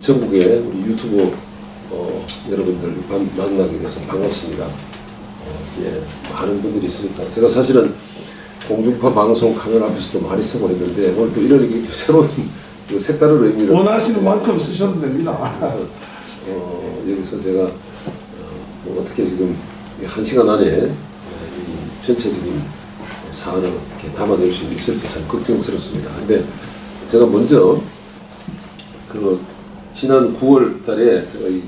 전국의 우리 유튜브 여러분들 만나게 돼서 반갑습니다. 예, 많은 분들이 있으니까 제가 사실은 공중파 방송 카메라 앞에서도 많이 쓰고 했는데 오늘 또 이런 새로운 색다른 의미를 원하시는 만큼 쓰셔도 됩니다. 그래서 여기서 제가 어떻게 지금 1시간 안에 이 전체적인 사안을 어떻게 담아낼 수 있을지 참 걱정스럽습니다. 근데 제가 먼저 그 지난 9월 달에 제가 이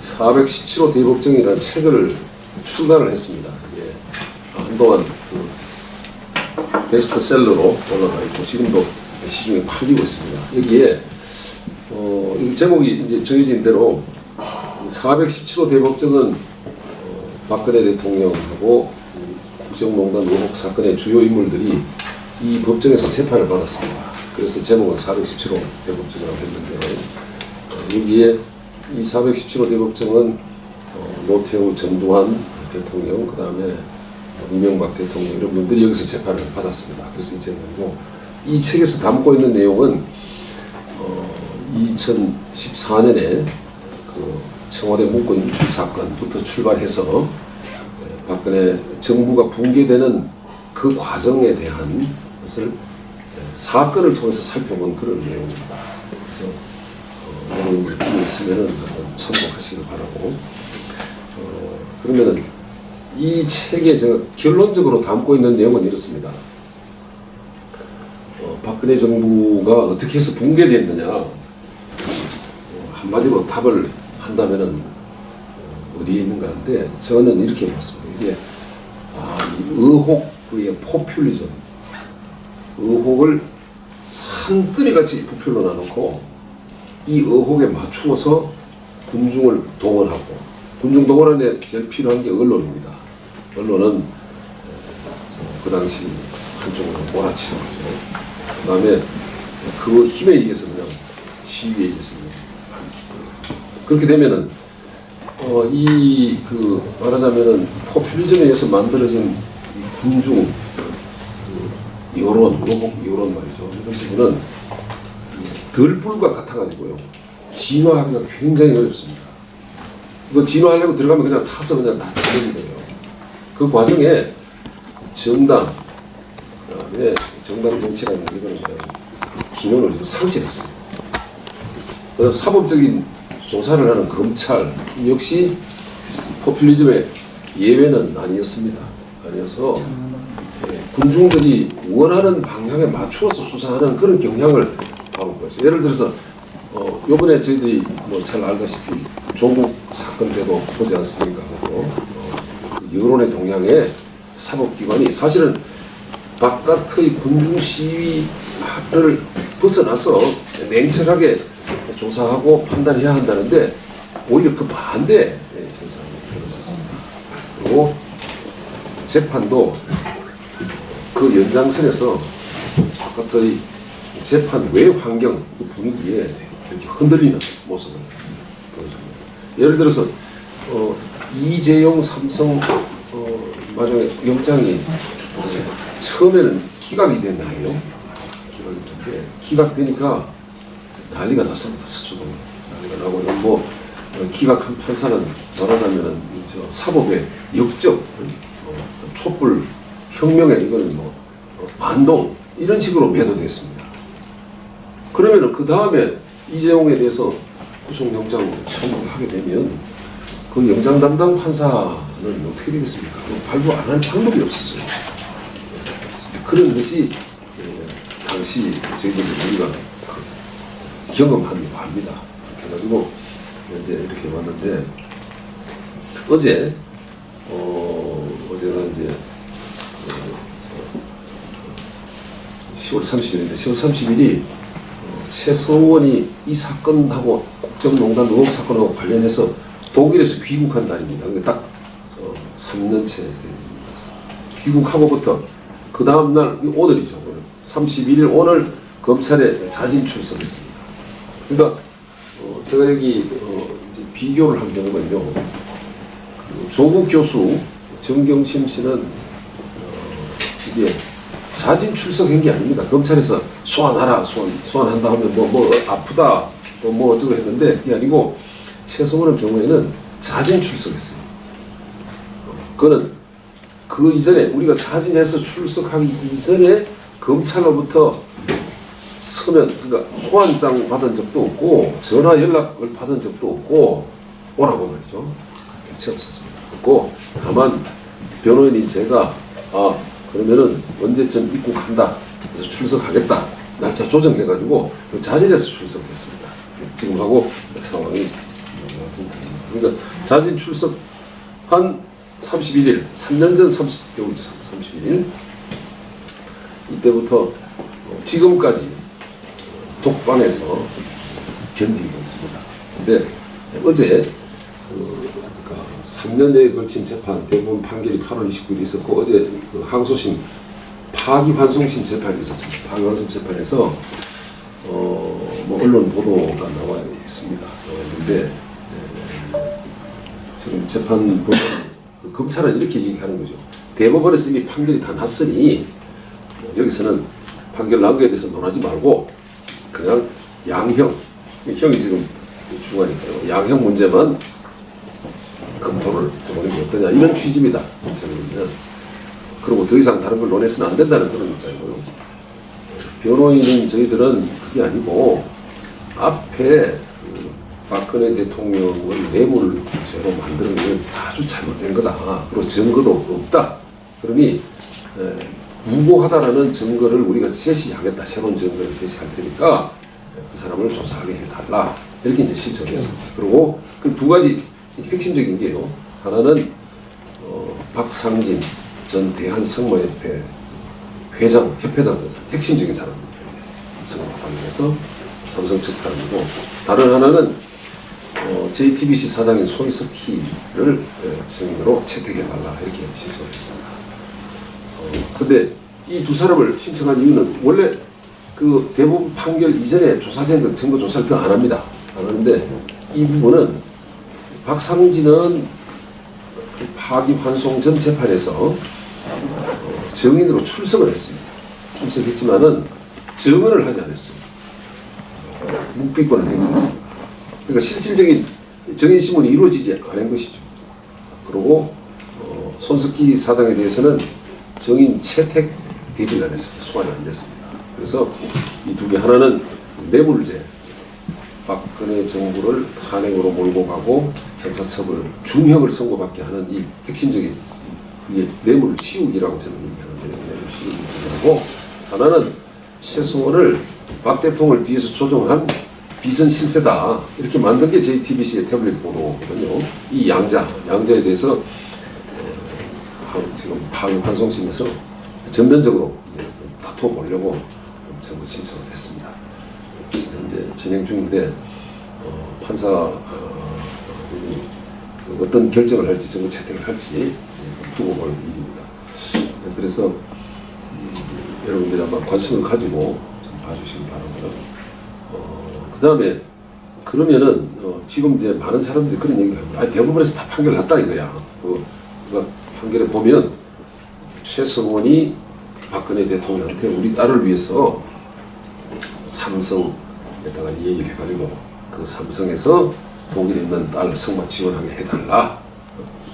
417호 대법정이라는 책을 출간을 했습니다. 예, 한동안 그 베스트셀러로 올라가 있고 지금도 시중에 팔리고 있습니다. 여기에 이 제목이 이제 정해진 대로 417호 대법정은 박근혜 대통령하고 국정농단 의혹 사건의 주요 인물들이 이 법정에서 재판을 받았습니다. 그래서 제목은 417호 대법정이라고 했는데 여기에 이 417호 대법정은 노태우, 전두환 대통령, 그 다음에 이명박 대통령 이런 분들이 여기서 재판을 받았습니다. 그래서 이 제목이고 이 책에서 담고 있는 내용은 2014년에 그 청와대 문건 유출 사건부터 출발해서 박근혜 정부가 붕괴되는 그 과정에 대한 것을 사건을 통해서 살펴본 그런 내용입니다. 그래서 여러분들 필요 있으면은 한번 참고하시길 바라고. 그러면은 이 책에 제가 결론적으로 담고 있는 내용은 이렇습니다. 박근혜 정부가 어떻게 해서 붕괴됐느냐 한마디로 답을 한다면은 어디에 있는가 하는데 저는 이렇게 봤습니다. 이게 이 의혹의 포퓰리즘, 의혹을 산더미같이 부풀려 놔놓고 이 의혹에 맞추어서 군중을 동원하고, 군중 동원에 제일 필요한 게 언론입니다. 언론은 그 당시 한쪽으로 몰아치는 거죠. 그 다음에 그 힘에 의해서 그냥 시위에 의해서 그렇게 되면은 말하자면은 포퓰리즘에 의해서 만들어진 이 군중 여론, 의혹 여론 말이죠. 이런 부분은 들불과 같아가지고요. 진화하기가 굉장히 어렵습니다. 이거 진화하려고 들어가면 그냥 타서 그냥 다 되는 거예요. 그 과정에 정당, 그다음에 정당 정치라는 이거는 그냥 기능을 상실했어요. 그다음 사법적인 조사를 하는 검찰 역시 포퓰리즘의 예외는 아니었습니다. 아니어서 군중들이 원하는 방향에 맞추어서 수사하는 그런 경향을 봐온 거죠. 예를 들어서 요번에 저희들이 뭐 잘 알다시피 조국 사건 때도 보지 않습니까? 그 여론의 동향에 사법기관이 사실은 바깥의 군중 시위를 벗어나서 냉철하게 조사하고 판단해야 한다는데 오히려 그 반대 현상이 일어났습니다. 그리고 재판도 그 연장선에서 바깥의 재판 외 환경 그 분위기에 이렇게 흔들리는 모습을 보여줍니다. 예를 들어서 이재용 삼성 마지막에 영장이 처음에는 기각이 됐나요? 기각이 됐는데 기각되니까 난리가 났습니다. 서초동에 난리가 나고 뭐 기각한 판사는 말하자면은 사법의 역적, 촛불 혁명에 이거는 뭐 반동 이런 식으로 매도됐습니다. 그러면은 그 다음에 이재용에 대해서 구속영장 청구를 하게 되면 그 영장 담당 판사는 어떻게 되겠습니까? 발부 안 할 방법이 없었어요. 그런 것이 당시 저희들이 우리가 경험한 바입니다. 그래가지고 이제 이렇게 왔는데 어제가 이제 10월 30일인데 10월 30일이 최서원이 이 사건하고 국정농단 의혹 사건하고 관련해서 독일에서 귀국한 날입니다. 그게 딱 3년째 됩니다. 귀국하고부터 그 다음날 오늘이죠. 오늘 31일 오늘 검찰에 자진 출석했습니다. 그러니까 제가 여기 이제 비교를 한 경우는요. 그 조국 교수 정경심 씨는 이게 자진 출석한 게 아닙니다. 검찰에서 소환하라, 소환한다 하면 뭐 아프다, 뭐 어쩌고 했는데 그게 아니고 최성원의 경우에는 자진 출석했어요. 그거는 그 이전에 우리가 자진해서 출석하기 이전에 검찰로부터 서면 그러니까 소환장 받은 적도 없고 전화 연락을 받은 적도 없고 오라고 말이죠. 일체 없었습니다. 없고 다만 변호인인 제가 그러면은 언제쯤 입국한다. 그래서 출석하겠다. 날짜 조정해가지고 자진해서 출석했습니다. 지금하고 상황이 그러니까 자진 출석 한 31일, 3년 전 31일 이때부터 지금까지 독방에서 견디고 있습니다. 근데 어제 3년에 걸친 재판, 대법원 판결이 8월 29일 있었고 어제 그 항소심 파기환송심 재판이 있었습니다. 파기환송 재판에서 뭐 언론 보도가 나와 있습니다. 그런데 지금 재판 보면 검찰은 이렇게 얘기하는 거죠. 대법원에서 이미 판결이 다 났으니 여기서는 판결 난 거에 대해서 논하지 말고 그냥 양형, 형이 지금 중요하니까요. 양형 문제만 검토를 해보는 게 어떠냐 이런 취지입니다. 그리고 더 이상 다른 걸 논해서는 안 된다는 그런 입장이고요. 변호인은 저희들은 그게 아니고 앞에 박근혜 대통령을 뇌물죄로 만드는 건 아주 잘못된 거다. 그리고 증거도 없다. 그러니 무고하다라는 증거를 우리가 제시하겠다. 새로운 증거를 제시할 테니까 그 사람을 조사하게 해달라. 이렇게 이제 신청했습니다. 그리고 그 두 가지 핵심적인 게요. 하나는 박상진 전 대한성모협회 회장, 협회장 등 핵심적인 사람입니다. 성모 관련해서 삼성 측 사람이고 다른 하나는 JTBC 사장인 손석희를 증인으로 채택해달라 이렇게 신청을 했습니다. 근데 이 두 사람을 신청한 이유는 원래 그 대법원 판결 이전에 조사된 그 증거 조사를 안 합니다. 안 하는데 이 부분은 박상진은 그 파기환송 전 재판에서 증인으로 출석을 했습니다. 출석했지만은 증언을 하지 않았습니다. 묵비권을 행사했습니다. 그러니까 실질적인 증인 신문이 이루어지지 않은 것이죠. 그리고 손석희 사장에 대해서는 증인 채택 되지 않았습니다. 소환이 안 됐습니다. 그래서 이 두 개 하나는 뇌물죄, 박근혜 정부를 탄핵으로 몰고 가고 형사처벌 중형을 선고받게 하는 이 핵심적인 이게 뇌물 시우기라고 저는 얘기하는데 뇌물 시우기라고 하나는 최승원을 박 대통령을 뒤에서 조종한 비선 실세다 이렇게 만든 게 JTBC의 태블릿 보도거든요. 이 양자에 대해서 지금 파기환송심에서 전면적으로 다투어 보려고 정부 신청을 했습니다. 현재 진행 중인데 판사 어떤 결정을 할지 정부 채택을 할지 두고 볼 일입니다. 그래서 여러분들이 아마 관심을 가지고 좀 봐주시기 바랍니다. 그 다음에 그러면은 지금 이제 많은 사람들이 그런 얘기를 합니다. 대법원에서 다 판결 났다 이거야. 그러니까 판결에 보면 최성원이 박근혜 대통령한테 우리 딸을 위해서 삼성에다가 얘기를 해가지고 그 삼성에서 독일에 있는 딸 승마 지원하게 해달라.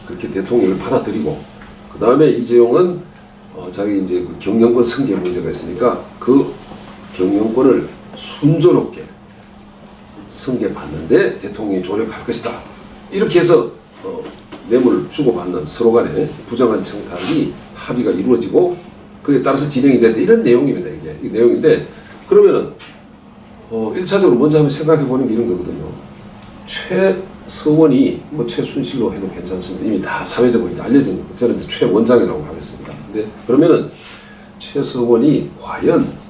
그렇게 대통령을 받아들이고 그 다음에 이재용은 자기 이제 그 경영권 승계 문제가 있으니까 그 경영권을 순조롭게 승계받는데 대통령이 조력할 것이다. 이렇게 해서 뇌물 주고받는 서로 간에 부정한 청탁이 합의가 이루어지고 그에 따라서 진행이 된다. 이런 내용입니다. 이게 이 내용인데 그러면은 1차적으로 먼저 한번 생각해 보는 게 이런 거거든요. 최서원이 뭐 최순실로 해도 괜찮습니다. 이미 다 사회적으로 이제 알려진 거. 저는 이제 최원장이라고 하겠습니다. 근데 그러면은 최서원이 과연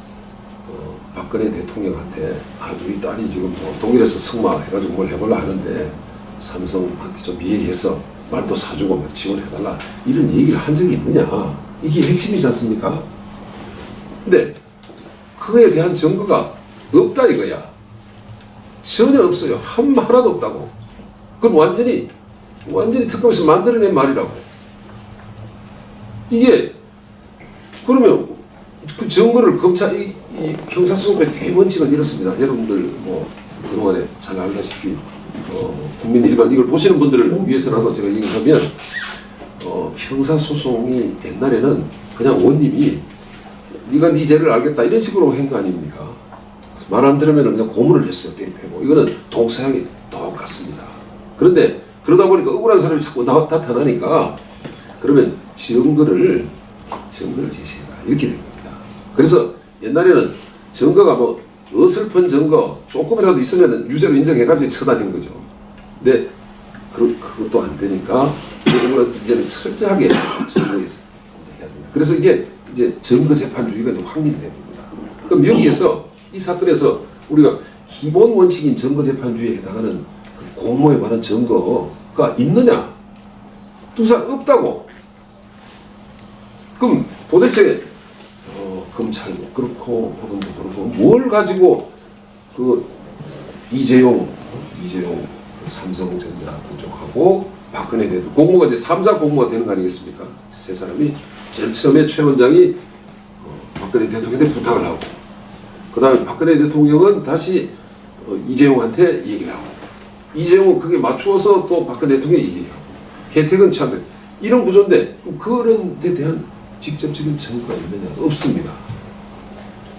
박근혜 대통령한테 우리 딸이 지금 독일에서 승마 해가지고 뭘 해보려 하는데 삼성한테 좀 얘기해서 말도 사주고 지원해달라 이런 얘기를 한 적이 있느냐 이게 핵심이지 않습니까? 근데 그에 대한 증거가 없다 이거야. 전혀 없어요. 하나도 없다고. 그건 완전히 특검에서 만들어낸 말이라고. 이게 그러면 그 증거를 검찰 이 형사소송의 대원칙은 이렇습니다. 여러분들 뭐 그동안에 잘 알다시피 국민 일반 이걸 보시는 분들을 위해서라도 제가 얘기하면 형사소송이 옛날에는 그냥 원님이 네가 네 죄를 알겠다 이런 식으로 한 거 아닙니까? 말 안 들으면 그냥 고문을 했어요. 때리 패고. 이거는 동서양이 똑같습니다. 그런데 그러다 보니까 억울한 사람이 자꾸 나타나니까 그러면 증거를 제시해라 이렇게 된 겁니다. 그래서 옛날에는 증거가 뭐 어설픈 증거 조금이라도 있으면 유죄로 인정해가지고 처단한 거죠. 근데 그것도 안 되니까 이제는 철저하게 증거에서 해야 된다. 그래서 이게 이제 증거재판주의가 이제 확립된 겁니다. 그럼 여기에서 이 사건에서 우리가 기본 원칙인 증거재판주의에 해당하는 그 공모에 관한 증거가 있느냐? 두 사람 없다고. 그럼 도대체 검찰도 그렇고 법원도 그렇고 뭘 가지고 그 이재용 그 삼성전자 그쪽하고 박근혜 대통령 공모가 이제 3자 공모가 되는 거 아니겠습니까? 세 사람이 제일 처음에 최 원장이 박근혜 대통령한테 부탁을 하고 그 다음에 박근혜 대통령은 다시 이재용한테 얘기를 하고 이재용은 그게 맞추어서 또 박근혜 대통령이 얘기하고 혜택은 참 이런 구조인데 그런 데 대한 직접적인 증거가 있느냐? 없습니다.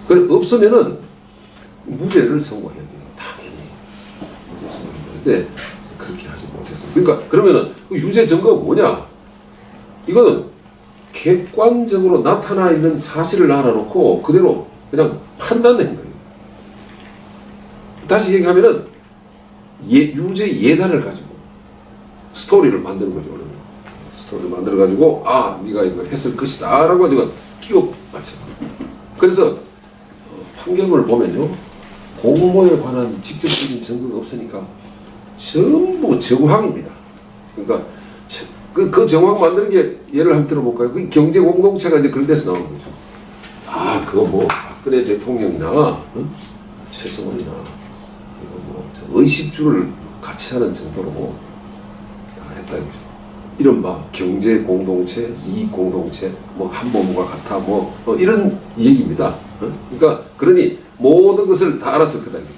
그래 없으면은 무죄를 선고해야 돼요. 당연히 무죄 선고해야 되는데 그렇게 하지 못했습니다. 그러니까 그러면은 그 유죄 증거가 뭐냐? 이거는 객관적으로 나타나 있는 사실을 알아놓고 그대로 그냥 판단한 거예요. 다시 얘기하면은 유죄 예단을 가지고 스토리를 만드는 거죠. 스토리를 만들어 가지고 네가 이걸 했을 것이다 라고 제가 끼워 맞춰요. 그래서 판결문을 보면요 공모에 관한 직접적인 증거가 없으니까 전부 정황입니다. 그러니까 그 정황 만드는 게 예를 한번 들어볼까요? 그 경제 공동체가 이제 그런 데서 나오는 거죠. 그거 뭐 박근혜 대통령이나 최성원이나 이거 뭐 의식주를 같이 하는 정도로 다 했다 이거죠. 이른바 경제 공동체, 이익 공동체, 뭐 한보무가 같아, 뭐 이런 얘기입니다. 그러니까 그러니 모든 것을 다 알았을 거다 이거지.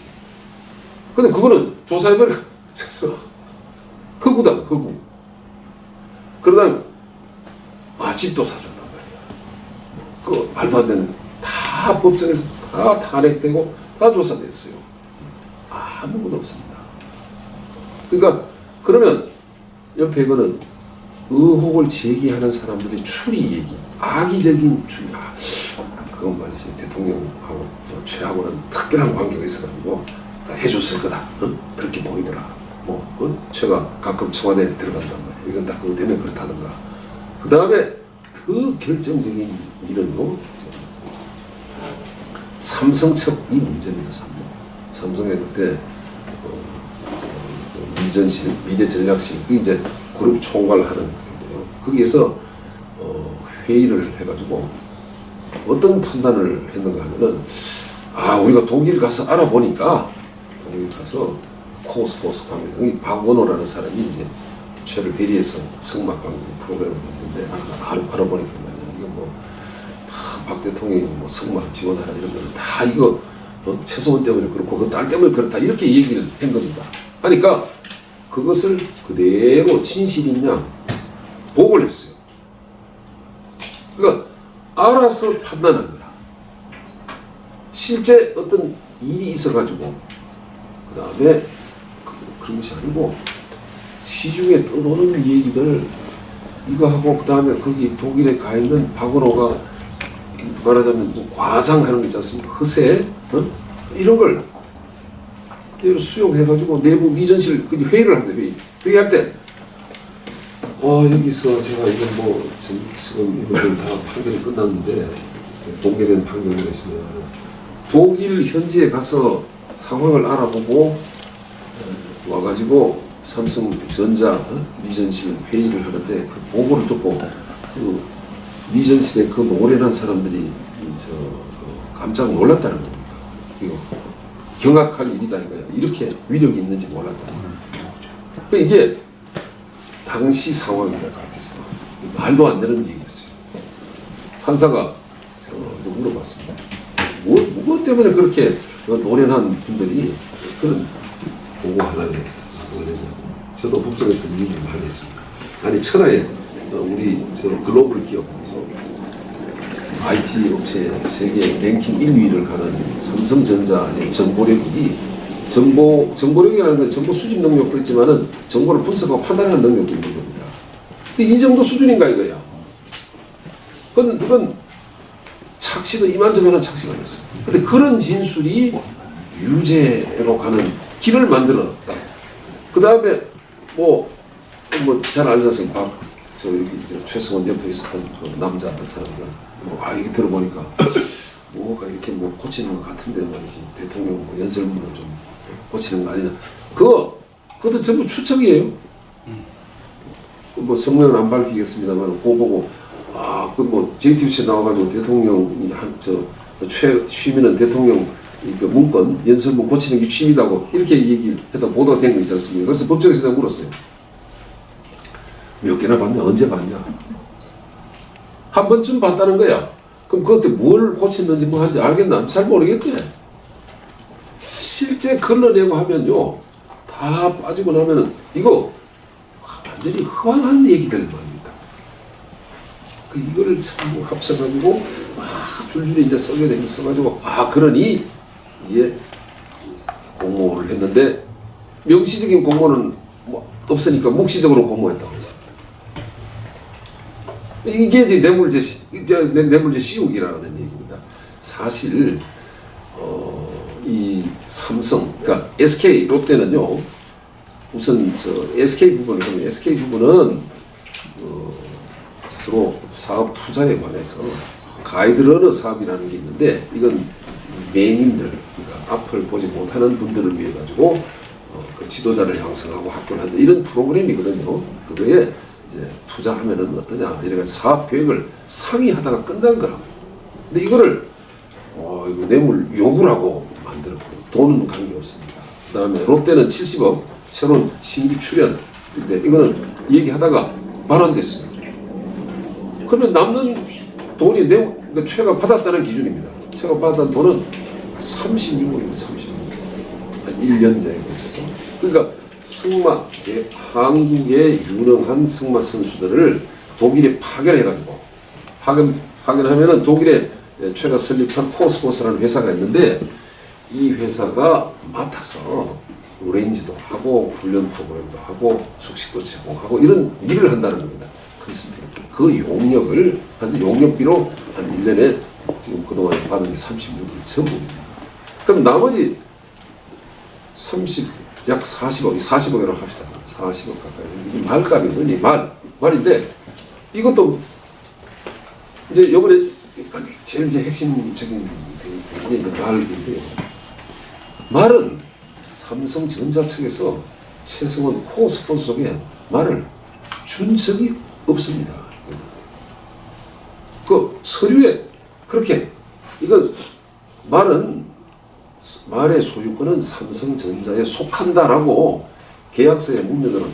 근데 그거는 조사해보니까 흑우다, 흑우. 그러다 집도 사줬단 말이야. 그 말도 안 되는 다 법정에서 다 탄핵되고 다 조사됐어요. 아무것도 없습니다. 그러니까 그러면 옆에 이거는 의혹을 제기하는 사람들의 추리 얘기, 악의적인 추리. 그건 말이지 대통령하고 최하고는 특별한 관계가 있어가지고 해줬을 거다. 그렇게 보이더라. 최가 가끔 청와대에 들어간단 말이야. 이건 다 그거 때문에 그렇다든가. 그 다음에 더 결정적인 일은요. 삼성첩 이 문제입니다. 삼성에 그때 미전실, 미래전략실, 그게 이제 그룹 총괄하는 건데요. 거기에서 회의를 해가지고 어떤 판단을 했는가 하면은 우리가 독일 가서 알아보니까 독일 가서 코스포스 관계 박원호라는 사람이 이제 최를 대리해서 성막 관계 프로그램을 했는데 알아보니까 이거 뭐 박 대통령이 뭐 성막 지원하라 이런 거는 다 이거 최소원 때문에 그렇고 그 딸 때문에 그렇다 이렇게 얘기를 한 겁니다. 하니까 그것을 그대로 진실이냐 보고를 했어요. 그러니까 알아서 판단한 거라. 실제 어떤 일이 있어가지고 그 다음에 그런 것이 아니고 시중에 떠도는 얘기들 이거 하고 그 다음에 거기 독일에 가 있는 박원호가 말하자면 뭐 과장하는 거 있지 않습니까? 허세 이런 걸 그대로 수용해가지고 내부 미전실 회의를 합니다. 회의할 때 여기서 제가 이건 뭐 지금 이거는 다 판결이 끝났는데 공개된 판결이 있으면 독일 현지에 가서 상황을 알아보고 와가지고 삼성전자 미전실 회의를 하는데 그 보고를 듣고 그 미전실에 그 노련한 사람들이 깜짝 놀랐다는 겁니다. 이거 경악할 일이다 이거야. 이렇게 위력이 있는지 몰랐다는 거예요. 이게 당시 상황이다 같아서 말도 안 되는 얘기였어요. 판사가 물어봤습니다. 무엇 때문에 그렇게 노련한 분들이 그런 보고 하나에 올렸냐고. 저도 법정에서 얘기를 많이 했습니다. 아니 천하에 우리 저 글로벌 기업에서 IT 업체 세계 랭킹 1위를 가는 삼성전자의 정보력이 정보력이라는 건 정보 수집 능력도 있지만은 정보를 분석하고 판단하는 능력도 있는 겁니다. 근데 이 정도 수준인가 이거야. 그건 착시도 이만저만한 착시가 아니었어요. 근데 그런 진술이 유죄로 가는 길을 만들어놨다. 그 다음에 잘 알지 않습니까? 저 여기 최승원 옆에 있었던 그 남자 사람들 이게 들어보니까 뭐가 이렇게 고치는 것 같은데 말이지 대통령 연설문을 좀 고치는 거 아니냐. 그것도 전부 추측이에요. 성명은 안 밝히겠습니다만 그거 보고 JTBC에 나와가지고 대통령이 취미는 대통령 그 문건 연설문 고치는 게 취미다고 이렇게 얘기를 해서 보도가 된 거 있지 않습니까? 그래서 법정에서 내가 물었어요. 몇 개나 봤냐? 언제 봤냐? 한 번쯤 봤다는 거야. 그럼 그때 뭘 고쳤는지 뭐 하는지 알겠나? 잘 모르겠대. 실제 걸러내고 하면요. 다 빠지고 나면은 이거 완전히 허황한 얘기들 말입니다. 이거를 전부 합쳐가지고 줄줄이 이제 써가지고 그러니 이게 공모를 했는데 명시적인 공모는 없으니까 묵시적으로 공모했다고. 이게 이제 뇌물죄 시혹이라는 얘기입니다. 사실 이 삼성, 그러니까 SK 롯데는요. 우선 SK 부분은 서로 사업 투자에 관해서 가이드러너 사업이라는 게 있는데 이건 매인들, 그러니까 앞을 보지 못하는 분들을 위해 가지고 그 지도자를 양성하고 학교를 한다 이런 프로그램이거든요. 그거에 이제 투자하면은 어떠냐 이래가지고 사업 계획을 상의하다가 끝난 거라고. 근데 이거를 이거 뇌물 요구라고 만들었고 돈은 관계 없습니다. 그다음에 롯데는 70억 새로운 신규 출연. 근데 이거는 얘기하다가 반환됐습니다. 그러면 남는 돈이 그러니까 최가 받았다는 기준입니다. 최가 받았다는 돈은 36억입니다. 36억. 한 1년 내에 걸쳐서. 그러니까 한국의 유능한 승마 선수들을 독일에 파견해가지고 파견하면은 독일에 최가 설립한 코스모스라는 회사가 있는데 이 회사가 맡아서 레인지도 하고 훈련 프로그램도 하고 숙식도 제공하고 이런 일을 한다는 겁니다. 컨설팅. 그 용역비로 한 1년에 지금 그동안 받은 게 36억이 전부입니다. 그럼 나머지 약 40억이라고 합시다. 40억 가까이. 이게 말값이거든요. 말인데 이것도 이제 요번에 제일 이제 핵심적인 게 말인데요. 말은 삼성전자 측에서 최승원 코 스폰서에게 말을 준 적이 없습니다. 그 서류에 그렇게 이건 말의 소유권은 삼성전자에 속한다라고 계약서의 문면으로는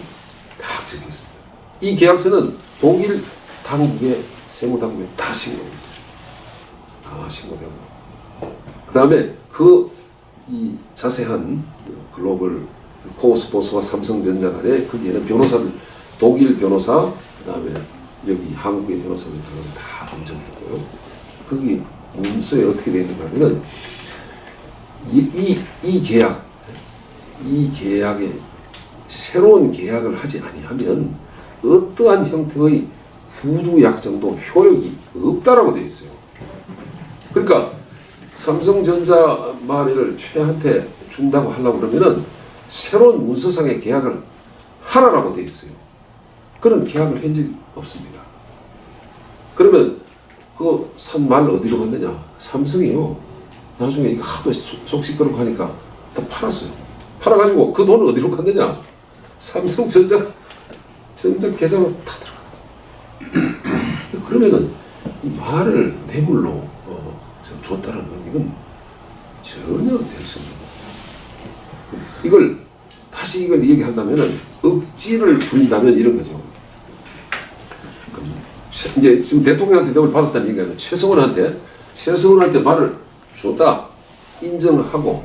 딱 적혀 있습니다. 이 계약서는 독일 당국의 세무당국에 다 신고됐어요. 다 신고되고. 그 다음에 이 자세한 글로벌 코스포스와 삼성전자 간에 거기에는 변호사들, 독일 변호사, 그 다음에 여기 한국의 변호사들 다 검증했고요. 거기 문서에 어떻게 되어 있는가 하면 이 계약에 새로운 계약을 하지 아니하면 어떠한 형태의 후두 약정도 효력이 없다라고 되어 있어요. 그러니까 삼성전자 만일을 최한테 준다고 하려고 그러면은 새로운 문서상의 계약을 하라라고 되어 있어요. 그런 계약을 한 적이 없습니다. 그러면 그 산 말 어디로 갔느냐? 삼성이요. 나중에 이거 하도 속 시끄럽고 하니까 다 팔았어요. 팔아가지고 그 돈은 어디로 갔느냐? 삼성전자 계좌로 다 들어갔다. 그러면은 이 말을 뇌물로 줬다는 건 이건 전혀 될 수 없는 거예요. 이걸 얘기한다면은 억지를 부린다면 이런 거죠. 이제 지금 대통령한테 뇌물 받았다는 얘기는 최승원한테 말을 줬다 인정하고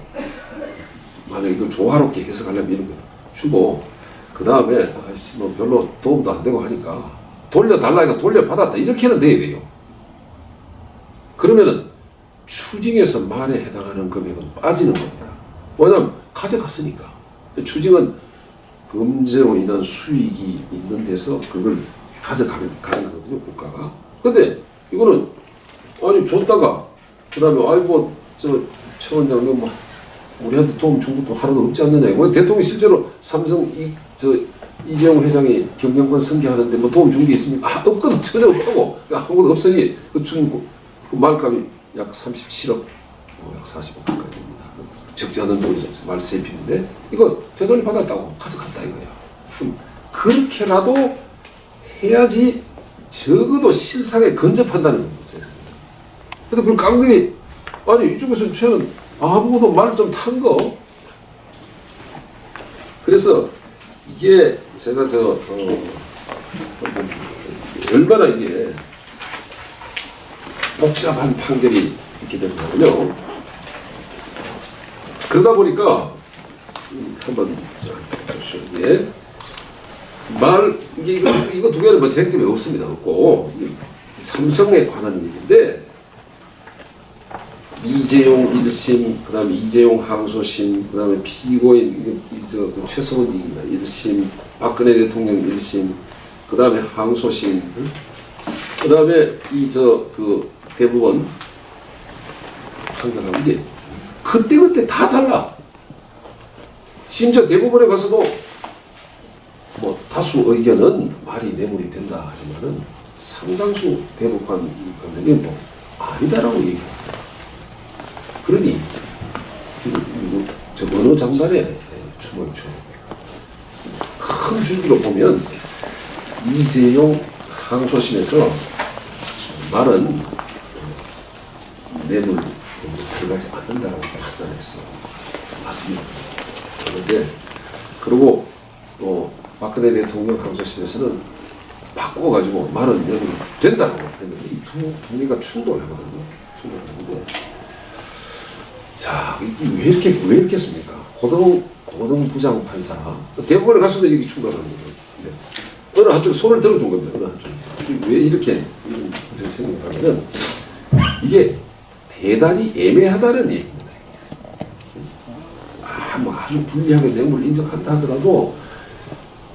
만약 이걸 조화롭게 해석하려면 이런 거 주고 그 다음에 아이씨 뭐 별로 도움도 안 되고 하니까 돌려달라니까 돌려받았다 이렇게는 돼야 돼요. 그러면은 추징에서 말에 해당하는 금액은 빠지는 겁니다. 왜냐하면 가져갔으니까. 추징은 범죄로 인한 수익이 있는 데서 그걸 가져가는 거거든요, 국가가. 근데 이거는 아니 줬다가 그 다음에 아이 뭐저 최 원장님 뭐 우리한테 도움 준 것도 하나도 없지 않느냐. 뭐 대통령이 실제로 삼성 이재용 회장이 경영권 승계하는데 뭐 도움 준 게 있습니까? 아, 없거든. 전혀 없다고. 아무것도 없으니 그 말값이 약 37억, 약 40억 가까이 됩니다. 적지 않은 돈이죠. 말세 피는데 이거 되돌려 받았다고 가져갔다 이거야. 그럼 그렇게라도 해야지 적어도 실상에 근접한다는 거죠. 근데 그걸 깡그리 아니 이쪽에서 쟤는 아무것도 말을 좀 탄 거. 그래서 이게 제가 얼마나 이게 복잡한 판결이 있게 되거든요. 그러다 보니까 한번 보십시오. 이거 두 개는 뭐 쟁점이 없습니다. 없고 삼성에 관한 얘기인데 이재용 1심, 그 다음에 이재용 항소심, 그 다음에 피고인 그 최성원 이익입니다. 1심, 박근혜 대통령 1심, 그 다음에 항소심, 그 다음에 그 대법원 판결하는 게 그때 다 달라. 심지어 대법원에 가서도 뭐 다수 의견은 말이 내물이 된다 하지만은 상당수 대법관 관계는 또 아니다라고 얘기합니다. 그러니 저 어느 장단에 춤을 춰. 큰 줄기로 보면 이재용 항소심에서 말은 뇌물 들어가지 않는다라고 판단했어. 맞습니다. 그런데 그리고 또 박근혜 대통령 항소심에서는 바꿔가지고 말은 뇌물이 된다고 했는데 이 두 개가 충돌하거든요. 충돌하는데 자, 왜 이렇게 했습니까? 고등 부장 판사 대법원에 갔을 때 이게 충돌하는 거예요. 어느 한쪽 손을 들어준 겁니다. 어느 한쪽. 왜 이렇게 생각하면은 이게 대단히 애매하다는 얘기입니다. 뭐 아주 불리하게 뇌물을 인정한다 하더라도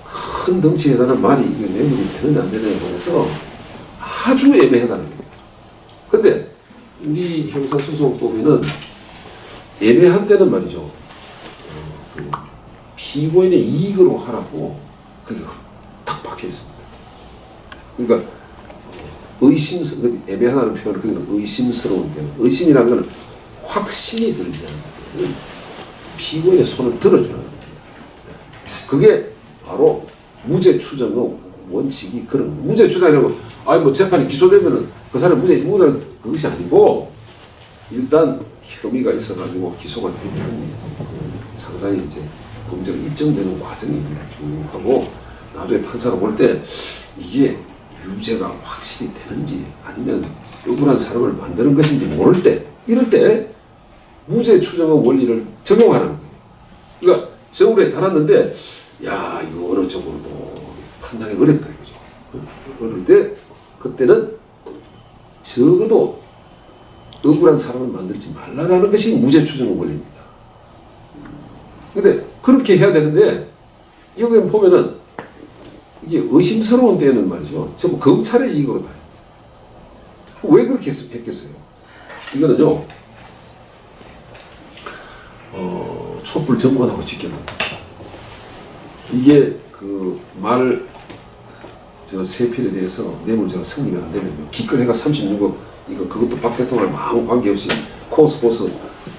큰 덩치에 대한 말이 이게 뇌물이 되느냐 안 되느냐에 관해서 아주 애매하다는 겁니다. 근데 우리 형사소송법에는 애매한 때는 말이죠. 그 피고인의 이익으로 하라고 그게 딱 박혀 있습니다. 그러니까 애매하다는 표현을 그게 의심스러운 때, 의심이라는 것은 확신이 들지 않는 때, 피고인의 손을 들어주는 겁니다. 그게 바로 무죄 추정의 원칙이 그런 무죄 추정이라고 아니 뭐 재판이 기소되면은 그 사람 무죄는 그것이 아니고 일단 혐의가 있어가지고 기소가 되면 상당히 이제 범죄가 입증되는 과정입니다. 쭉 하고 나중에 판사가 볼 때 이게 유죄가 확실히 되는지 아니면 억울한 사람을 만드는 것인지 모를 때 이럴 때 무죄 추정의 원리를 적용하는 거예요. 그러니까 정울에 달았는데 야 이거 어느 쪽으로도 판단이 어렵다 이거죠. 어릴 때 그때는 적어도 억울한 사람을 만들지 말라라는 것이 무죄 추정의 원리입니다. 근데 그렇게 해야 되는데 여기 보면은 이게 의심스러운 때에는 말이죠. 전부 검찰의 이익으로 다. 왜 그렇게 했겠어요? 이거는요. 촛불 정권하고 직결합니다. 이게 그 말 세필에 대해서 뇌물죄가 성립이 안 되면 기껏해가 36억 이거 그것도 박 대통령과 아무 관계없이 코스포스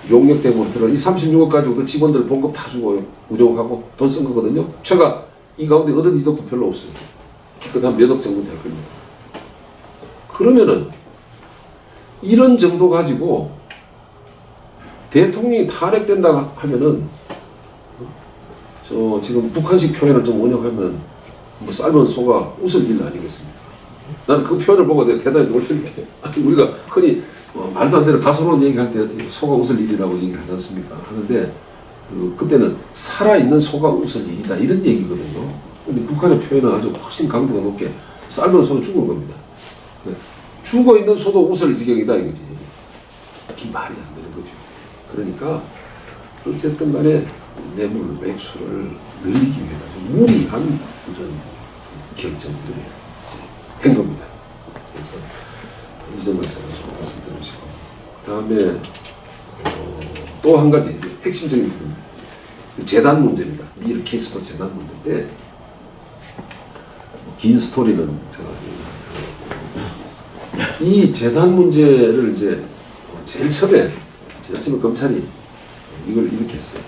용역대금으로 들어 이 36억 가지고 그 직원들 봉급 다 주고 운용하고 돈 쓴 거거든요. 최가 이 가운데 얻은 이득도 별로 없어요. 기껏 한 몇 억 정도 될 겁니다. 그러면은 이런 정도 가지고 대통령이 탄핵된다 하면은 지금 북한식 표현을 좀 원용하면 뭐 삶은 소가 웃을 일 아니겠습니까? 나는 그 표현을 보고 내가 대단히 놀랐는데 우리가 흔히 말도 안 되는 가소로운 얘기할 때 소가 웃을 일이라고 얘기를 하지 않습니까? 하는데 그때는 살아있는 소가 웃을 일이다 이런 얘기거든요. 근데 북한의 표현은 아주 훨씬 강도가 높게 삶은 소는 죽은 겁니다. 죽어 있는 소도 웃을 지경이다 이거지. 이 말이 안 되는 거죠. 그러니까 어쨌든 간에 뇌물, 액수를 늘리기 위해 무리한 이런 결정들을 이제 한 겁니다. 그래서 이 점을 제가 좀 말씀드리고 그 다음에 또 한 가지 핵심적인 부분, 재단 문제입니다. 미르 케이스버 재단 문제인데 긴 스토리는 제가 이 재단 문제를 이제 제일 처음에 검찰이 이걸 이렇게 했어요.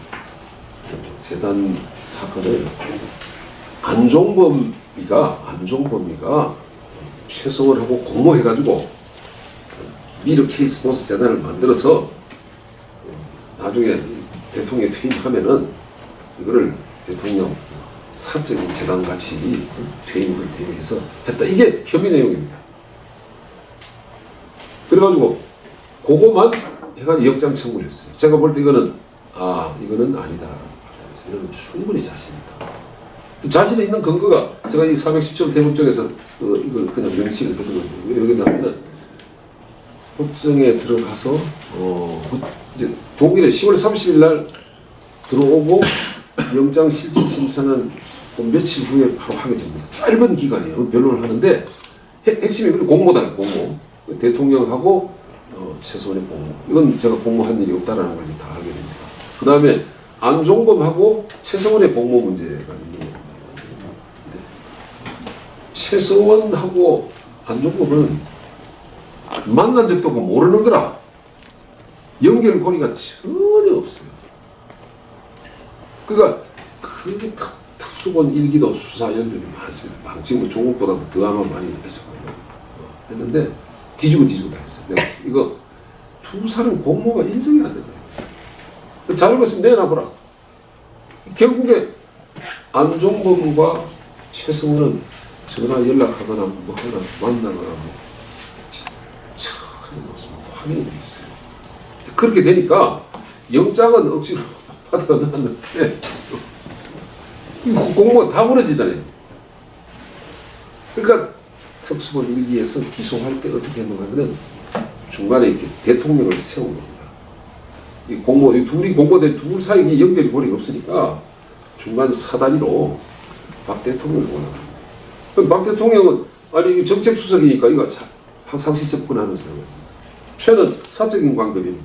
재단 사건을 안종범이가 최성원하고 공모해가지고 미르 케이스버스 재단을 만들어서 나중에 대통령이 퇴임하면은 이거를 대통령 사적인 재단 같이 퇴임을 대비해서 했다. 이게 혐의 내용입니다. 그래가지고 그거만 해가지고 영장 청구를 했어요. 제가 볼 때 이거는 아니다. 이거는 충분히 자신있다. 자신이 있는 근거가 제가 이 417조 대법정에서 이걸 그냥 명시를 해둔 건데 왜 그러냐면 법정에 들어가서 이제 동일에 10월 30일 날 들어오고 영장 실질 심사는 며칠 후에 바로 하게 됩니다. 짧은 기간이에요. 변론을 하는데 핵심이 공모다. 공모. 대통령하고 최소한의 공모. 이건 제가 공모한 일이 없다라는 걸 다 알게 됩니다. 그 다음에 안종범하고 최성원의 공모 문제가 있는 겁니다. 최성원하고 안종범은 만난 적도 없고 모르는 거라. 연결고리가 전혀 없어요. 그러니까 그게 특수본 일기도 수사 연력이 많습니다. 방침은 조국보다도 더 아마 많이 했을 거예요. 했는데 뒤지고 다 했어요. 내가 이거 두 사람 공모가 인정이 안 된다. 잘못했으면 내놔보라. 결국에 안종범과 최성원은 전화 연락하거나 뭐 하나 만나거나 확인이 돼 있어요. 그렇게 되니까 영장은 억지로 받아놨는데 공모가 다 무너지잖아요. 그러니까 특수본 일기에서 기소할 때 어떻게 했는가 하면 중간에 이렇게 대통령을 세운 겁니다. 이 둘이 공모된 둘 사이에 연결이 고리가 없으니까 중간 사다리로 박 대통령을 원합니다. 그럼 박 대통령은 아니 정책 수석이니까 이거 상시 접근하는 사람입니다. 최는 사적인 관계입니다.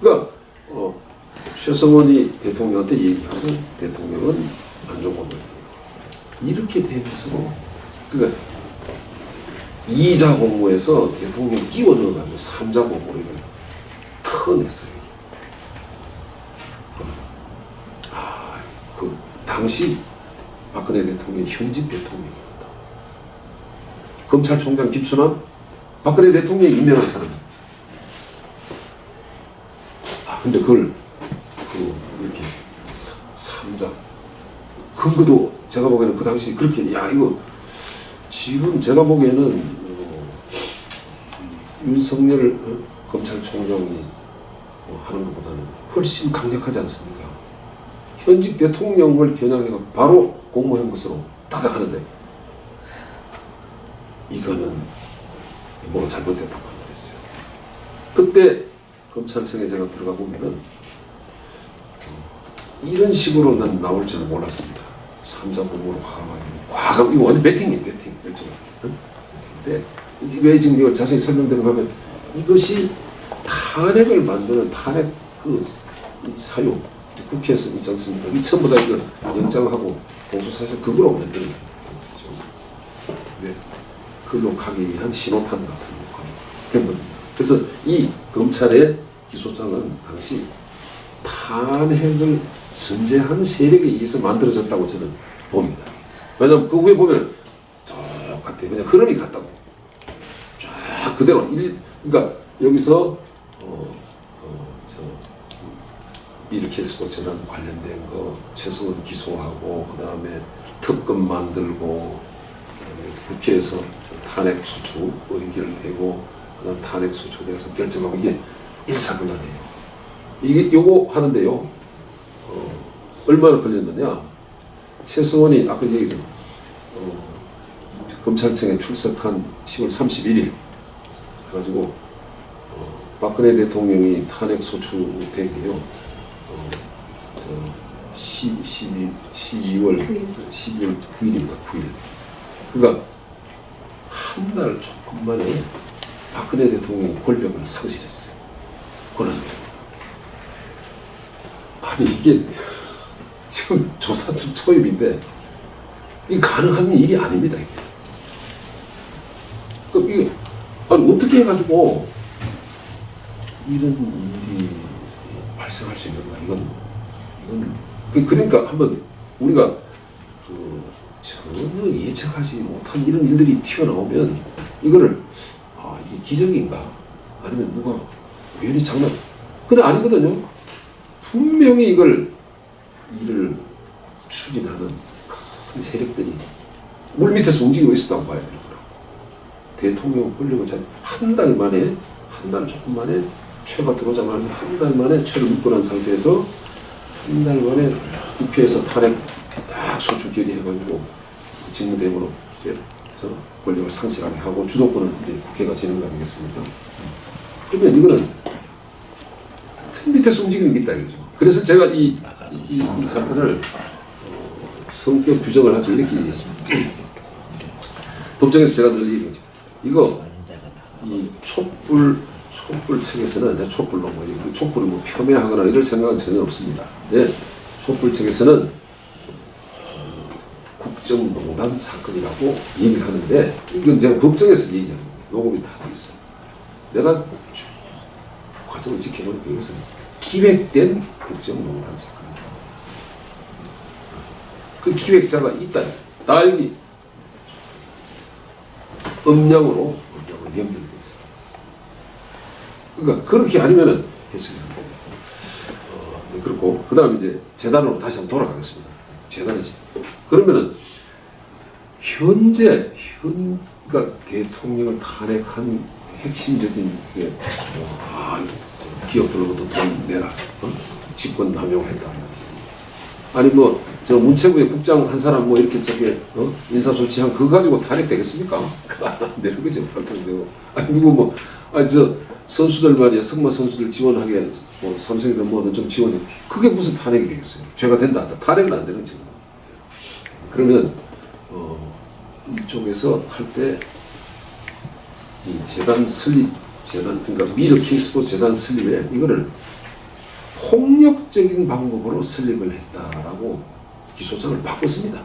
그러니까 최성원이 대통령한테 얘기하고 대통령은 안종범을 이렇게 되면서 그러니까 2자 공모에서 대통령 끼워 넣어가지고 3자 공모를 터냈어요. 그 당시 박근혜 대통령 현직 대통령입니다. 검찰총장 김수남 박근혜 대통령이 임명한 사람. 근데 그걸 이렇게 3자 근거도 제가 보기에는 그 당시 그렇게 이거 지금 제가 보기에는 윤석열 검찰총장이 하는 것보다는 훨씬 강력하지 않습니까? 현직 대통령을 겨냥해서 바로 공모한 것으로 따닥하는데 이거는 뭐가 잘못됐다고 판단했어요. 그때 검찰청에 제가 들어가 보면은 이런 식으로 난 나올 줄은 몰랐습니다. 3자 공모로 과감 이거 완전 배팅이에요. 배팅 근데 왜 지금 이걸 자세히 설명드리는 거 하면 이것이 탄핵을 만드는 탄핵 그 사유 국회에서 있지 않습니까? 이 전부 다 이거 영장하고 공소사실 그거로 만드는 왜 그걸로 가기 위한 신호탄 같은 된 겁니다. 그래서 이 검찰의 기소장은 당시 탄핵을 선제한 세력에 의해서 만들어졌다고 저는 봅니다. 왜냐하면 그 후에 보면 똑같아요. 그냥 흐름이 같다고. 쫙 그대로 그러니까 여기서 이렇게 해서 재단 관련된 거 최성원 기소하고 그 다음에 특검 만들고 국회에서 탄핵 소추 의결되고 그다음 탄핵 소추돼서 결정하고 이게 일사불란해요. 이게 요거 하는데요. 얼마나 걸렸느냐? 최수원이 아까 얘기했죠. 검찰청에 출석한 10월 31일 해가지고 박근혜 대통령이 탄핵 소추된 게요. 12월 9일입니다. 9일. 그러니까 한 달 조금 만에 박근혜 대통령이 권력을 상실했어요. 권한을. 아니 이게 지금 조사청 초입인데 이게 가능한 일이 아닙니다. 이게. 그럼 이게 아니 어떻게 해가지고 이런 일이 발생할 수 있는가? 이건 그러니까 한번 우리가 전혀 예측하지 못한 이런 일들이 튀어나오면 이거를 이게 기적인가? 아니면 누가 우연히 장난? 근데 아니거든요. 분명히 일을 추진하는 큰 세력들이 물 밑에서 움직이고 있었다고 봐야 되는 거라고. 대통령 권력을 한 달 만에, 한 달 조금 만에 최가 들어오자마자 한 달 만에 최를 묶어놓은 상태에서 한 달 만에 국회에서 탄핵 딱 소추 결의해가지고 직무대행으로 권력을 상실하게 하고 주도권을 이제 국회가 지는 거 아니겠습니까? 그러면 이거는 틈 밑에서 움직이는 게 있다 이거죠. 그래서 제가 이 사건을 성격 규정을 할 때 이렇게 얘기했습니다. 법정에서 제가 늘 얘기했죠. 이거 이 촛불 책에서는 촛불로 촛불을 폄훼하거나 이럴 생각은 전혀 없습니다. 네, 촛불 책에서는 국정농단 사건이라고 얘기를 하는데 이건 제가 법정에서 얘기하는 거예요. 녹음이 다 돼 있어요. 내가 과정을 지켜보니까 이것은 기획된 국정농단 사건입니다. 그 기획자가 있다. 다 여기 음량으로 연결되어 있어요. 그러니까 그렇게 아니면은 해석이 안 돼요. 그렇고 그 다음 이제 재단으로 다시 한번 돌아가겠습니다. 재단이지. 그러면은 그러니까 대통령을 탄핵한 핵심적인 게 기업들로부터 돈 내라, 직권 남용했다. 아니 뭐 저 문체부의 국장 한 사람 뭐 이렇게 인사 조치한 그거 가지고 탄핵되겠습니까? 안 되는 거죠. 되고 아니 누구 저 선수들 말이야 승마 선수들 지원하게 뭐 삼성이든 뭐든 좀 지원해. 그게 무슨 탄핵이 되겠어요? 죄가 된다. 탄핵은 안 되는 거죠. 그러면 이쪽에서 할 때 이 재단 그러니까 미르 킹스포츠 재단 설립에 이거를 폭력적인 방법으로 설립을 했다라고 기소장을 바꿨습니다.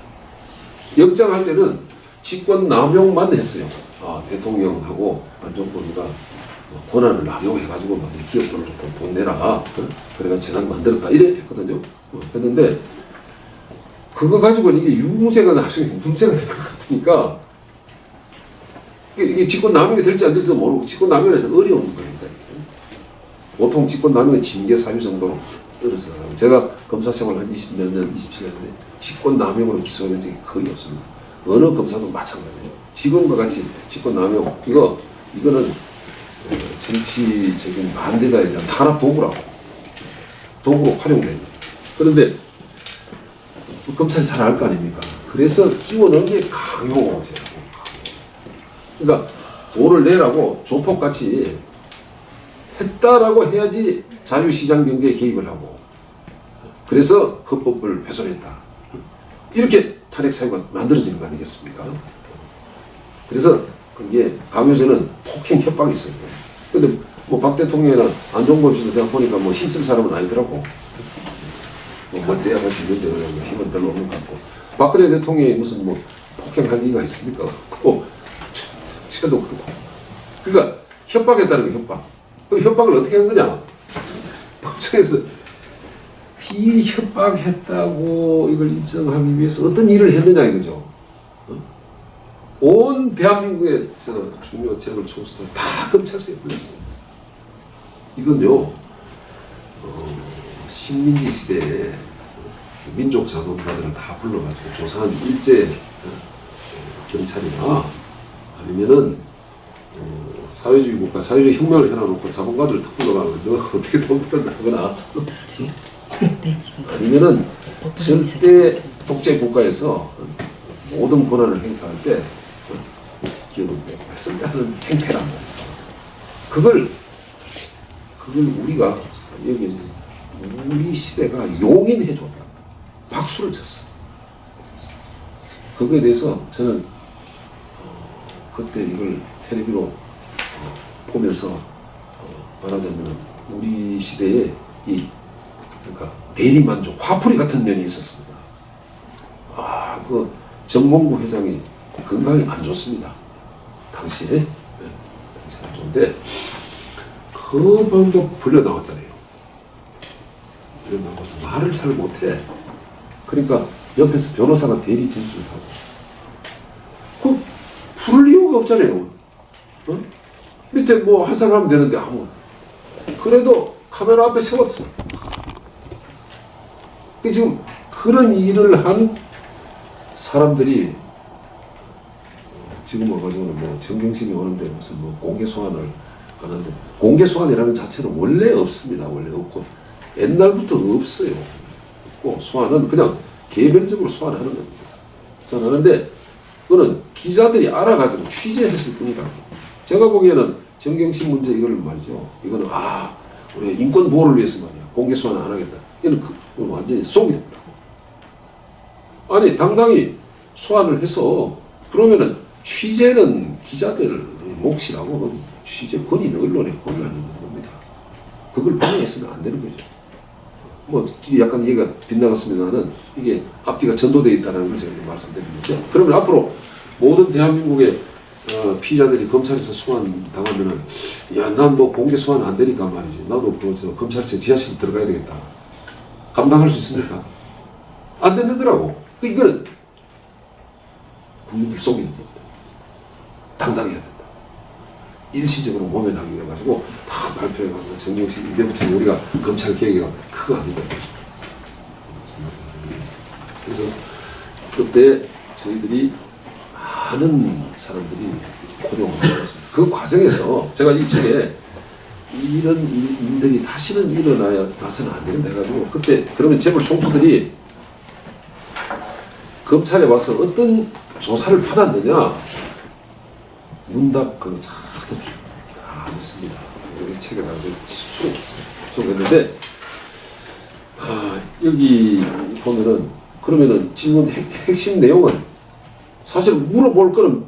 영장할 때는 직권 남용만 했어요. 대통령하고 안종범이가 권한을 남용해가지고 막 기업들로부터 돈 내라. 그래가 재단 만들었다. 이래 했거든요. 했는데 그거 가지고는 이게 유무죄가 나중에 문제가 될 것 같으니까 이게 직권 남용이 될지 안 될지 모르고 직권 남용에서 어려운 겁니다. 보통 직권 남용의 징계 사유 정도로 떨어져 나가고 제가 검사 생활 한 20몇 년, 27년인데 직권 남용으로 기소된 적이 거의 없습니다. 어느 검사도 마찬가지예요. 지금과 같이 직권 남용 이거는 정치적인 반대자에 대한 탄압 도구로 활용됩니다. 그런데 검찰이 잘 알 거 아닙니까? 그래서 끼워넣은 게 강요죄라고. 그러니까 돈을 내라고 조폭같이 했다라고 해야지 자유시장 경제에 개입을 하고 그래서 헌법을 훼손했다. 이렇게 탄핵 사유가 만들어지는 거 아니겠습니까? 그래서 그게 강요죄는 폭행 협박이 있어요. 근데 뭐 박 대통령이나 안종범 씨도 제가 보니까 뭐 힘쓸 사람은 아니더라고. 떼어가지고 있는데 힘은 별로 없는 것 같고 박근혜 대통령이 무슨 뭐 폭행할 리가 있습니까? 저도 그렇고 그러니까 협박했다는 게 협박. 그 협박을 어떻게 한 거냐? 법정에서 비협박했다고 이걸 입증하기 위해서 어떤 일을 했느냐 이거죠. 온 대한민국의 중요 재벌 총수들 다 검찰서에 불렀습니다. 이건요 식민지 시대에 민족 자본가들을 다 불러가지고 조사한 일제 경찰이나 아니면은 사회주의 국가, 사회주의 혁명을 해놔놓고 자본가들 다 불러가면 너가 어떻게 돈 벌었나거나 아니면은 절대 독재 국가에서 모든 권한을 행사할 때 기업을 했을 때 하는 행태란 말이에요. 그걸 우리가 여기 우리 시대가 용인해 줬다. 박수를 쳤어. 그거에 대해서 저는 그때 이걸 텔레비로 보면서 말하자면 우리 시대에 그러니까 대리만족, 화풀이 같은 면이 있었습니다. 그 정몽구 회장이 건강이 안 좋습니다. 당시에. 당시에 안 좋은데 그 밤도 불려 나왔잖아요. 불려 나와서 말을 잘 못해. 그러니까 옆에서 변호사가 대리 진술을 하고. 그 부를 이유가 없잖아요. 밑에 뭐 한 사람 하면 되는데 아무. 그래도 카메라 앞에 세웠어. 지금 그런 일을 한 사람들이 지금 와가지고는 뭐 정경심이 오는데 무슨 뭐 공개 소환을 하는데 공개 소환이라는 자체는 원래 없습니다. 원래 없고 옛날부터 없어요. 없고 소환은 그냥 개별적으로 소환하는 겁니다. 소환하는데 그거는 기자들이 알아가지고 취재했을 뿐이라고. 제가 보기에는 정경심 문제 이거를 말이죠. 이거는 우리 인권 보호를 위해서 말이야. 공개 소환 안 하겠다. 이거는 완전히 속이더라고. 아니 당당히 소환을 해서 그러면은 취재는 기자들의 몫이라고 취재권이 언론의 권한이 있는 겁니다. 그걸 방해해서는 안 되는 거죠. 뭐 약간 얘기가 빗나갔습니다만 이게 앞뒤가 전도되어 있다는 걸 제가 말씀드리는데 그러면 앞으로 모든 대한민국의 피의자들이 검찰에서 소환 당하면은 난 뭐 공개 소환 안 되니까 말이지 나도 저 검찰청 지하실 들어가야 되겠다. 감당할 수 있습니까? 안 되는 거라고. 이거는 국민들 속이는 겁니다. 당당해야 된다. 일시적으로 모면하기 해가지고 다 발표해가지고 정경심 이때부터 우리가 검찰 개혁이 그거 아니다. 그래서 그때 저희들이 많은 사람들이 고용을 했습니다. 그 과정에서 제가 이 책에 이런 일들이 다시는 일어나서는 안 된다 해가지고 그때 그러면 재벌 총수들이 검찰에 와서 어떤 조사를 받았느냐 문답 그거 잘 듣기 있습니다. 이 책에 나오는 수록했는데 여기 보면은 그러면은 질문 핵심 내용은 사실 물어볼 거는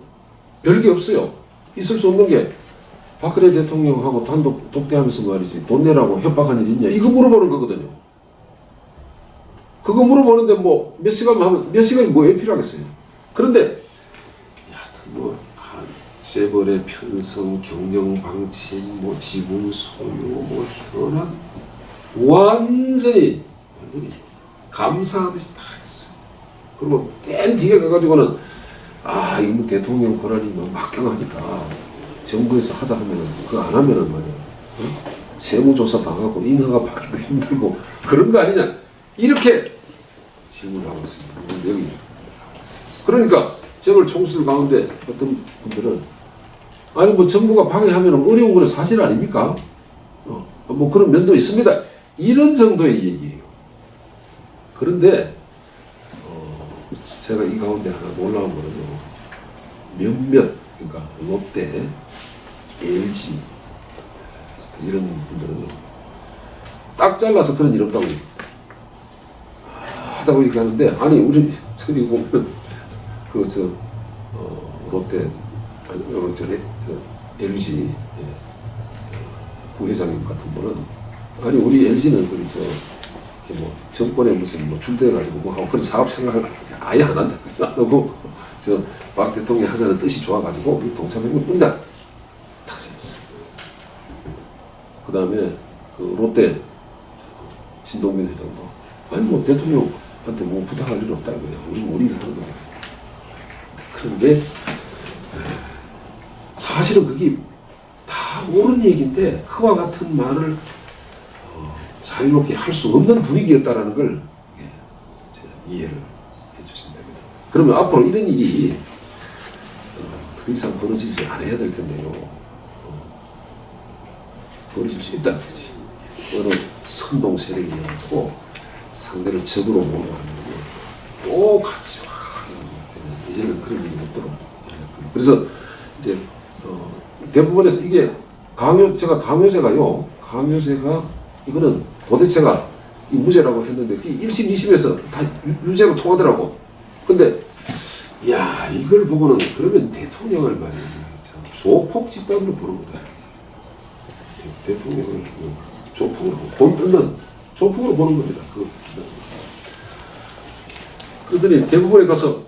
별게 없어요. 있을 수 없는 게 박근혜 대통령하고 단독 독대하면서 말이지 돈 내라고 협박한 일 있냐 이거 물어보는 거거든요. 그거 물어보는데 뭐 몇 시간 하면 몇 시간이 뭐에 필요하겠어요. 그런데 뭐 재벌의 편성, 경영 방침, 뭐 지분 소유, 뭐 현안 완전히 감사하듯이 다 했어요. 그리고 뺀 뒤에 가가지고는 이거 대통령 권한이 뭐 막강하니까 정부에서 하자 하면은 그거 안 하면은 말이야 세무조사 당하고 인허가 받기도 힘들고 그런 거 아니냐 이렇게 질문을 하고 있습니다. 여기 그러니까 재벌 총수들 가운데 어떤 분들은 아니 뭐 정부가 방해하면 어려운 건 사실 아닙니까? 뭐 그런 면도 있습니다. 이런 정도의 얘기예요. 그런데 제가 이 가운데 하나 놀라운 거는요. 몇몇 그러니까 롯데, LG 이런 분들은 딱 잘라서 그런 일 없다고 하다고 얘기하는데 아니 우리 저기 보면 롯데 LG 부회장님 같은 분은 아니 우리 LG는 뭐 정권에 무슨 뭐 줄대가지고 뭐 하고 그런 사업 생각을 아예 안 한다. 안 하고 박 대통령이 하자는 뜻이 좋아가지고 동참했는 뿐이다. 딱 잡았어요. 그 다음에 롯데 신동빈 회장도 아니 뭐 대통령한테 뭐 부탁할 일 없다 이거야. 우리는 우리 일을 하는 거야. 그런데 사실은 그게 다 옳은 얘기인데 그와 같은 말을 자유롭게 할 수 없는 분위기였다라는 걸 제가 이해를 해주시면 됩니다. 그러면 앞으로 이런 일이 더 이상 벌어지지 않아야 될 텐데요. 벌어질 수 있다는 거지. 어느 선동 세력이 해가지고 상대를 적으로 몰아가는 똑같이 이제는 그런 일이 없도록. 그래서 이제 대부분에서 이게 강요제가요. 강요제가 이거는 도대체가 이 무죄라고 했는데 그 1심 2심에서 다 유죄로 통하더라고. 근데 야 이걸 보고는 그러면 대통령을 말이야 조폭 집단으로 보는 거다. 대통령을 조폭으로 돈 뜯는 조폭으로 보는 겁니다. 그러더니 대법원에 가서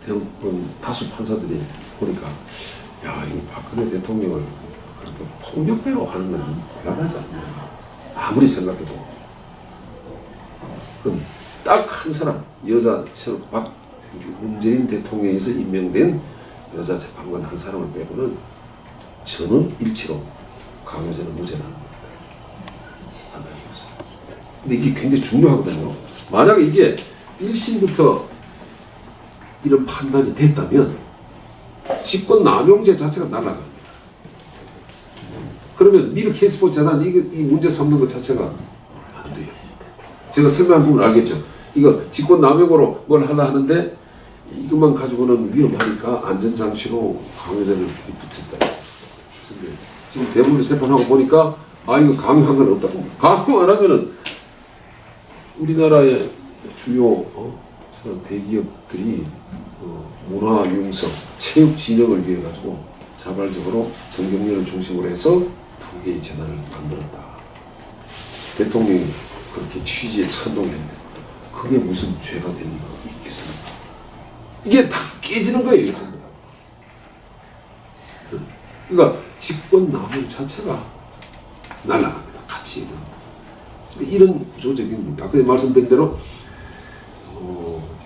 대부분 다수 판사들이 보니까 야 이거 박근혜 대통령을 그렇게 폭력배로 하는 건 곤란하지 않냐. 아무리 생각해도 그럼 딱 한 사람 여자 문재인 대통령에서 임명된 여자 재판관 한 사람을 빼고는 저는 일치로 강요죄는 무죄라는 겁니다. 판단이었어요. 근데 이게 굉장히 중요하거든요. 만약에 이게 1심부터 이런 판단이 됐다면 직권 남용죄 자체가 날아갑니다. 그러면 미르 케이스포 재단 이 문제 삼는 것 자체가 안 돼요. 제가 설명한 부분 알겠죠? 이거 직권 남용으로 뭘 하려 하는데 이것만 가지고는 위험하니까 안전장치로 강요죄를 붙였다. 지금 대법원 재판하고 보니까 아 이거 강요한 건 없다. 강요 안 하면은 우리나라의 주요 저런 대기업들이 문화융성, 체육 진흥을 위해 가지고 자발적으로 정경련을 중심으로 해서 두 개의 재단을 만들었다. 대통령이 그렇게 취지에 찬동했는데 그게 무슨 죄가 될 리가 있겠습니까? 이게 다 깨지는 거예요. 이게 전부 다. 그러니까 직권 남용 자체가 날아갑니다. 같이. 이런 구조적인 아까 말씀드린 대로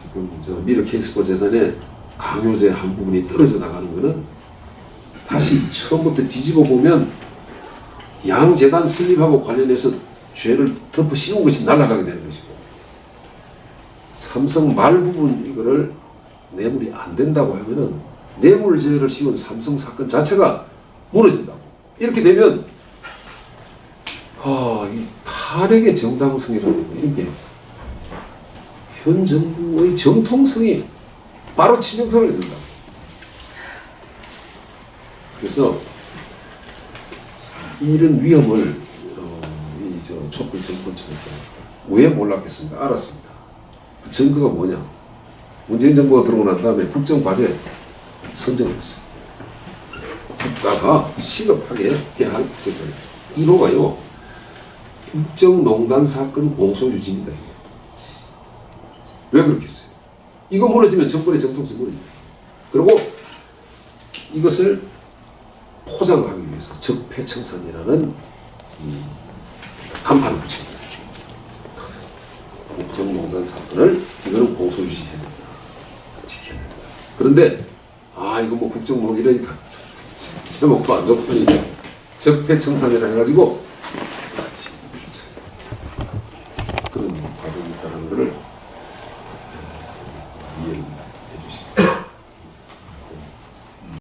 지금 저 미르 케이스포 재산에 강요죄 한 부분이 떨어져 나가는 것은 다시 처음부터 뒤집어 보면 양재단 설립하고 관련해서 죄를 덮어 씌운 것이 날아가게 되는 것이고 삼성 말 부분 이거를 뇌물이 안 된다고 하면은 뇌물죄를 씌운 삼성 사건 자체가 무너진다고. 이렇게 되면 이 탄핵의 정당성이라는 거 이게 현 정부의 정통성이 바로 치명상을 된다. 그래서 이런 위험을 이 촛불 정권 쪽에서 왜 몰랐겠습니까? 알았습니다. 그 증거가 뭐냐? 문재인 정부가 들어오고 난 다음에 국정과제 선정을 했어요. 국가가 시급하게 해야 할 국정과제 1호가요. 국정농단 사건 공소유지입니다. 왜 그렇겠어요? 이거 무너지면 정권의 정통성이 무너집니다. 그리고 이것을 포장하기 위해서 적폐청산이라는 간판을 붙입니다. 국정농단 사건을 이거는 공소유지해야 된다. 지켜야 된다. 그런데 이거 뭐 국정농단 이러니까 제목도 안 좋고 적폐청산이라 해가지고 그런 과정이 있다는 것을